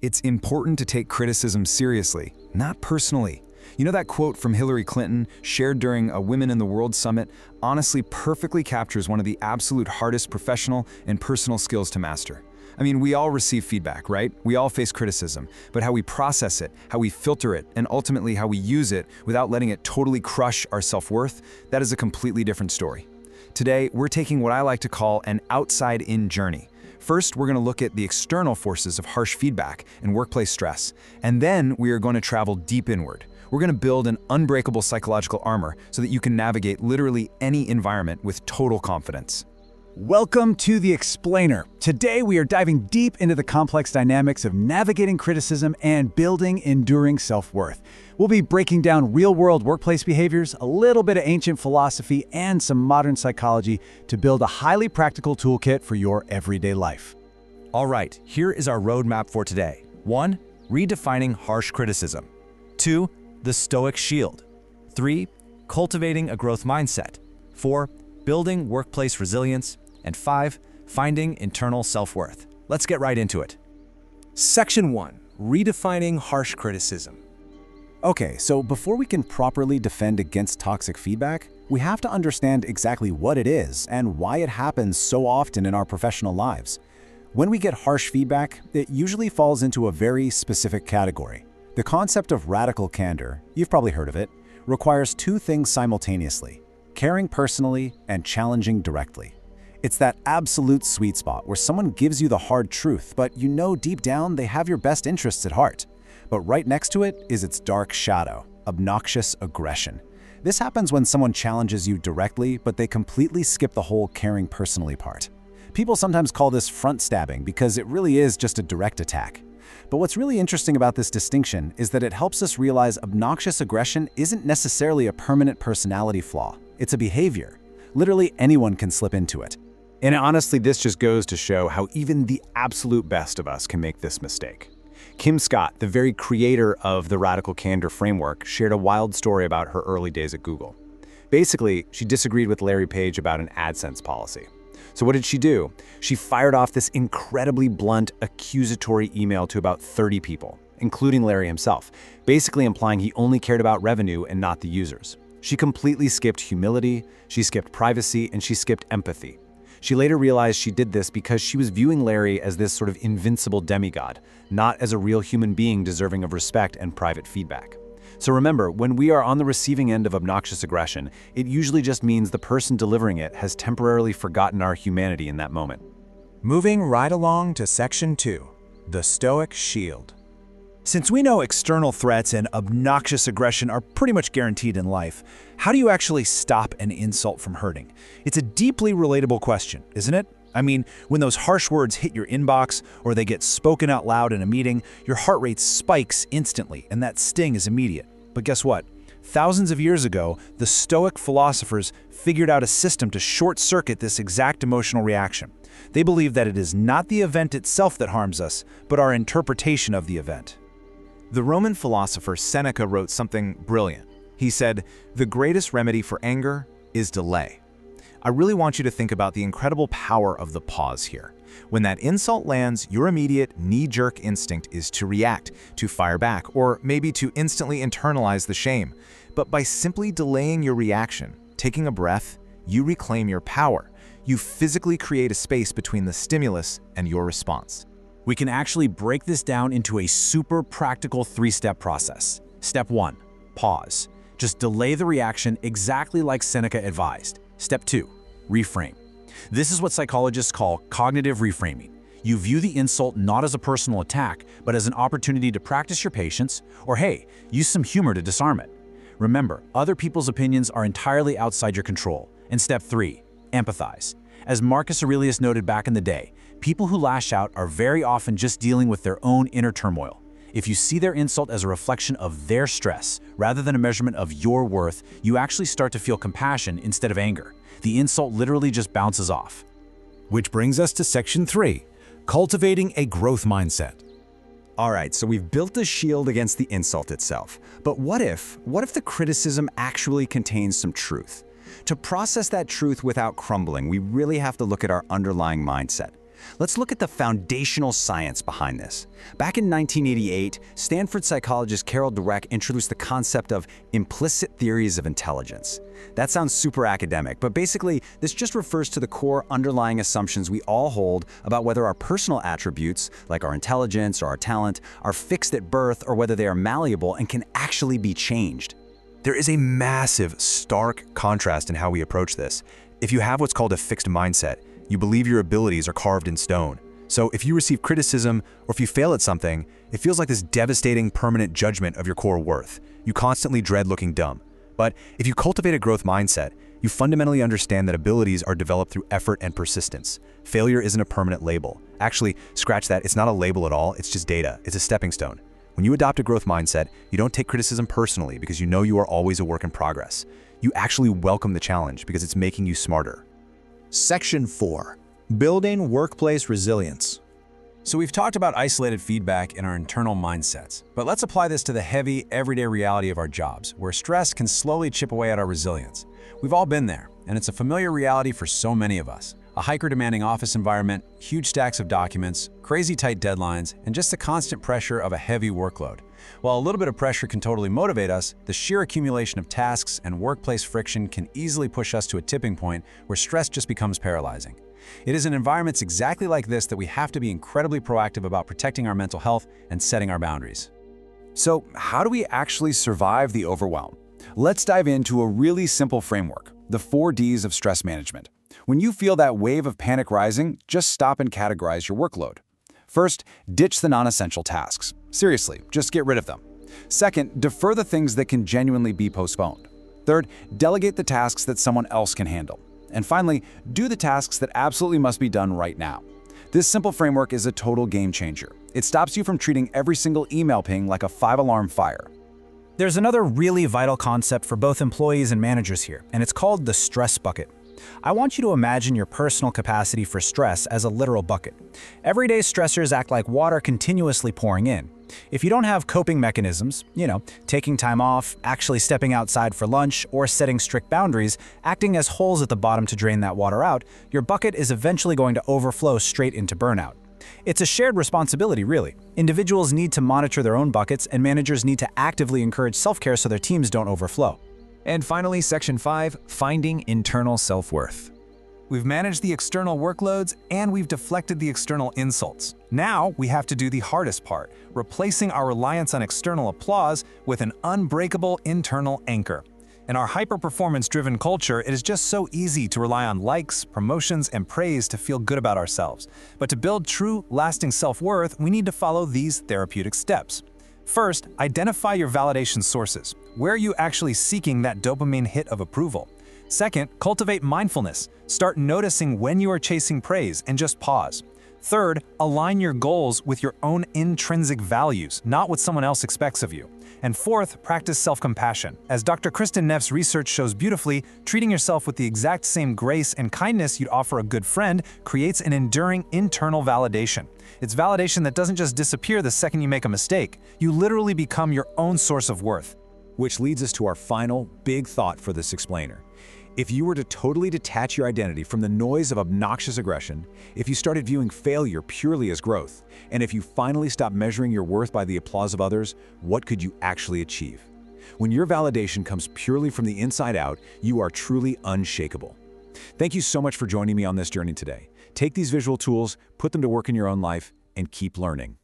It's important to take criticism seriously, not personally. You know that quote from Hillary Clinton, shared during a Women in the World Summit, honestly perfectly captures one of the absolute hardest professional and personal skills to master. I mean, we all receive feedback, right? We all face criticism, but how we process it, how we filter it, and ultimately how we use it without letting it totally crush our self-worth, that is a completely different story. Today, we're taking what I like to call an outside-in journey. First, we're going to look at the external forces of harsh feedback and workplace stress, and then we are going to travel deep inward. We're going to build an unbreakable psychological armor so that you can navigate literally any environment with total confidence. Welcome to The Explainer. Today we are diving deep into the complex dynamics of navigating criticism and building enduring self-worth. We'll be breaking down real-world workplace behaviors, a little bit of ancient philosophy, and some modern psychology to build a highly practical toolkit for your everyday life. All right, here is our roadmap for today. 1. Redefining harsh criticism. 2. The Stoic Shield. 3. Cultivating a growth mindset. 4. Building workplace resilience. And 5. Finding internal self-worth. Let's get right into it. Section 1. Redefining harsh criticism. Okay, so before we can properly defend against toxic feedback, we have to understand exactly what it is and why it happens so often in our professional lives. When we get harsh feedback, it usually falls into a very specific category. The concept of radical candor, you've probably heard of it, requires two things simultaneously: caring personally and challenging directly. It's that absolute sweet spot where someone gives you the hard truth, but you know deep down they have your best interests at heart. But right next to it is its dark shadow, obnoxious aggression. This happens when someone challenges you directly, but they completely skip the whole caring personally part. People sometimes call this front stabbing because it really is just a direct attack. But what's really interesting about this distinction is that it helps us realize obnoxious aggression isn't necessarily a permanent personality flaw. It's a behavior. Literally anyone can slip into it. And honestly, this just goes to show how even the absolute best of us can make this mistake. Kim Scott, the very creator of the Radical Candor framework, shared a wild story about her early days at Google. Basically, she disagreed with Larry Page about an AdSense policy. So what did she do? She fired off this incredibly blunt, accusatory email to about 30 people, including Larry himself, basically implying he only cared about revenue and not the users. She completely skipped humility, she skipped privacy, and she skipped empathy. She later realized she did this because she was viewing Larry as this sort of invincible demigod, not as a real human being deserving of respect and private feedback. So remember, when we are on the receiving end of obnoxious aggression, it usually just means the person delivering it has temporarily forgotten our humanity in that moment. Moving right along to Section 2. The Stoic Shield. Since we know external threats and obnoxious aggression are pretty much guaranteed in life, how do you actually stop an insult from hurting? It's a deeply relatable question, isn't it? I mean, when those harsh words hit your inbox or they get spoken out loud in a meeting, your heart rate spikes instantly and that sting is immediate. But guess what? Thousands of years ago, the Stoic philosophers figured out a system to short-circuit this exact emotional reaction. They believe that it is not the event itself that harms us, but our interpretation of the event. The Roman philosopher Seneca wrote something brilliant. He said, "The greatest remedy for anger is delay." I really want you to think about the incredible power of the pause here. When that insult lands, your immediate knee-jerk instinct is to react, to fire back, or maybe to instantly internalize the shame. But by simply delaying your reaction, taking a breath, you reclaim your power. You physically create a space between the stimulus and your response. We can actually break this down into a super practical three-step process. Step 1, pause. Just delay the reaction exactly like Seneca advised. Step 2, reframe. This is what psychologists call cognitive reframing. You view the insult not as a personal attack, but as an opportunity to practice your patience, or hey, use some humor to disarm it. Remember, other people's opinions are entirely outside your control. And step 3, empathize. As Marcus Aurelius noted back in the day, People who lash out are very often just dealing with their own inner turmoil. If you see their insult as a reflection of their stress, rather than a measurement of your worth, you actually start to feel compassion instead of anger. The insult literally just bounces off. Which brings us to Section 3, cultivating a growth mindset. All right, so we've built a shield against the insult itself. But what if the criticism actually contains some truth? To process that truth without crumbling, we really have to look at our underlying mindset. Let's look at the foundational science behind this. Back in 1988, Stanford psychologist Carol Dweck introduced the concept of implicit theories of intelligence. That sounds super academic, but basically, this just refers to the core underlying assumptions we all hold about whether our personal attributes, like our intelligence or our talent, are fixed at birth or whether they are malleable and can actually be changed. There is a massive, stark contrast in how we approach this. If you have what's called a fixed mindset, you believe your abilities are carved in stone. So if you receive criticism or if you fail at something, it feels like this devastating, permanent judgment of your core worth. You constantly dread looking dumb. But if you cultivate a growth mindset, you fundamentally understand that abilities are developed through effort and persistence. Failure isn't a permanent label. Actually, scratch that, it's not a label at all, it's just data. It's a stepping stone. When you adopt a growth mindset, you don't take criticism personally because you know you are always a work in progress. You actually welcome the challenge because it's making you smarter. Section 4, building workplace resilience. So we've talked about isolated feedback in our internal mindsets, but let's apply this to the heavy, everyday reality of our jobs, where stress can slowly chip away at our resilience. We've all been there, and it's a familiar reality for so many of us. A hyper-demanding office environment, huge stacks of documents, crazy tight deadlines, and just the constant pressure of a heavy workload. While a little bit of pressure can totally motivate us, the sheer accumulation of tasks and workplace friction can easily push us to a tipping point where stress just becomes paralyzing. It is in environments exactly like this that we have to be incredibly proactive about protecting our mental health and setting our boundaries. So, how do we actually survive the overwhelm? Let's dive into a really simple framework, the 4 Ds of stress management. When you feel that wave of panic rising, just stop and categorize your workload. First, ditch the non-essential tasks. Seriously, just get rid of them. Second, defer the things that can genuinely be postponed. Third, delegate the tasks that someone else can handle. And finally, do the tasks that absolutely must be done right now. This simple framework is a total game changer. It stops you from treating every single email ping like a 5-alarm fire. There's another really vital concept for both employees and managers here, and it's called the stress bucket. I want you to imagine your personal capacity for stress as a literal bucket. Everyday stressors act like water continuously pouring in. If you don't have coping mechanisms, taking time off, actually stepping outside for lunch, or setting strict boundaries, acting as holes at the bottom to drain that water out, your bucket is eventually going to overflow straight into burnout. It's a shared responsibility, really. Individuals need to monitor their own buckets, and managers need to actively encourage self-care so their teams don't overflow. And finally, Section 5, finding internal self-worth. We've managed the external workloads and we've deflected the external insults. Now we have to do the hardest part, replacing our reliance on external applause with an unbreakable internal anchor. In our hyper-performance-driven culture, it is just so easy to rely on likes, promotions, and praise to feel good about ourselves. But to build true, lasting self-worth, we need to follow these therapeutic steps. First, identify your validation sources. Where are you actually seeking that dopamine hit of approval? Second, cultivate mindfulness. Start noticing when you are chasing praise and just pause. Third, align your goals with your own intrinsic values, not what someone else expects of you. And fourth, practice self-compassion. As Dr. Kristin Neff's research shows beautifully, treating yourself with the exact same grace and kindness you'd offer a good friend creates an enduring internal validation. It's validation that doesn't just disappear the second you make a mistake. You literally become your own source of worth. Which leads us to our final big thought for this explainer. If you were to totally detach your identity from the noise of obnoxious aggression, if you started viewing failure purely as growth, and if you finally stopped measuring your worth by the applause of others, what could you actually achieve? When your validation comes purely from the inside out, you are truly unshakable. Thank you so much for joining me on this journey today. Take these visual tools, put them to work in your own life, and keep learning.